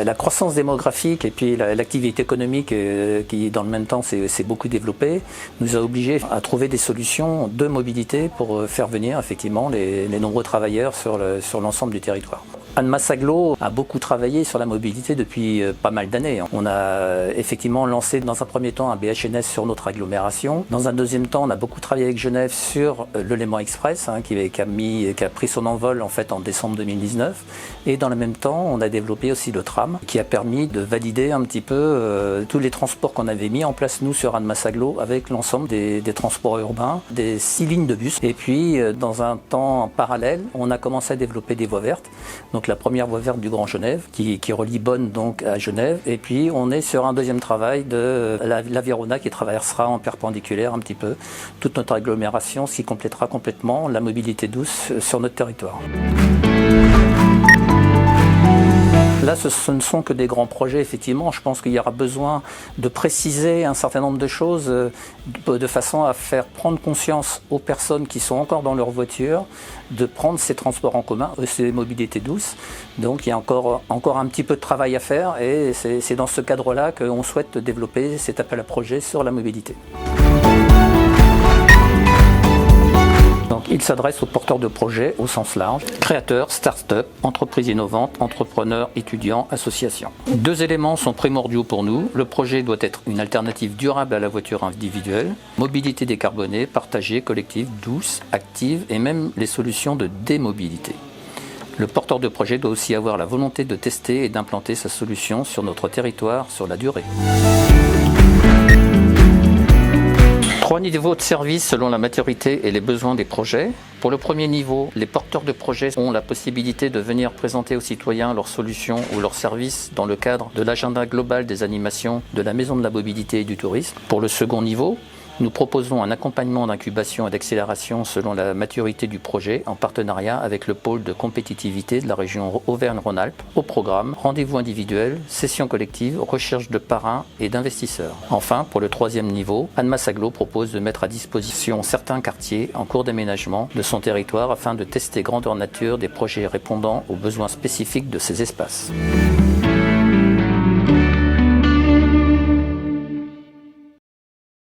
La croissance démographique et puis l'activité économique qui dans le même temps s'est beaucoup développée nous a obligés à trouver des solutions de mobilité pour faire venir effectivement les nombreux travailleurs sur l'ensemble du territoire. Annemasse Agglo a beaucoup travaillé sur la mobilité depuis pas mal d'années. On a effectivement lancé dans un premier temps un BHNS sur notre agglomération. Dans un deuxième temps, on a beaucoup travaillé avec Genève sur le Léman Express qui a pris son envol en fait en décembre 2019. Et dans le même temps, on a développé aussi le tram qui a permis de valider un petit peu tous les transports qu'on avait mis en place nous sur Annemasse Agglo avec l'ensemble des transports urbains, des 6 lignes de bus. Et puis dans un temps parallèle, on a commencé à développer des voies vertes. Donc la première voie verte du Grand Genève qui relie Bonn donc à Genève, et puis on est sur un deuxième travail de la Virona qui traversera en perpendiculaire un petit peu toute notre agglomération, ce qui complétera complètement la mobilité douce sur notre territoire. Là, ce ne sont que des grands projets, effectivement. Je pense qu'il y aura besoin de préciser un certain nombre de choses de façon à faire prendre conscience aux personnes qui sont encore dans leur voiture de prendre ces transports en commun, ces mobilités douces. Donc il y a encore un petit peu de travail à faire et c'est dans ce cadre-là qu'on souhaite développer cet appel à projet sur la mobilité. Donc, il s'adresse aux porteurs de projets au sens large, créateurs, start-up, entreprises innovantes, entrepreneurs, étudiants, associations. 2 éléments sont primordiaux pour nous. Le projet doit être une alternative durable à la voiture individuelle, mobilité décarbonée, partagée, collective, douce, active et même les solutions de démobilité. Le porteur de projet doit aussi avoir la volonté de tester et d'implanter sa solution sur notre territoire sur la durée. 3 niveaux de service selon la maturité et les besoins des projets. Pour le premier niveau, les porteurs de projets ont la possibilité de venir présenter aux citoyens leurs solutions ou leurs services dans le cadre de l'agenda global des animations de la Maison de la Mobilité et du Tourisme. Pour le second niveau, nous proposons un accompagnement d'incubation et d'accélération selon la maturité du projet en partenariat avec le pôle de compétitivité de la région Auvergne-Rhône-Alpes. Au programme, rendez-vous individuels, sessions collectives, recherche de parrains et d'investisseurs. Enfin, pour le troisième niveau, Annemasse Agglo propose de mettre à disposition certains quartiers en cours d'aménagement de son territoire afin de tester grandeur nature des projets répondant aux besoins spécifiques de ces espaces.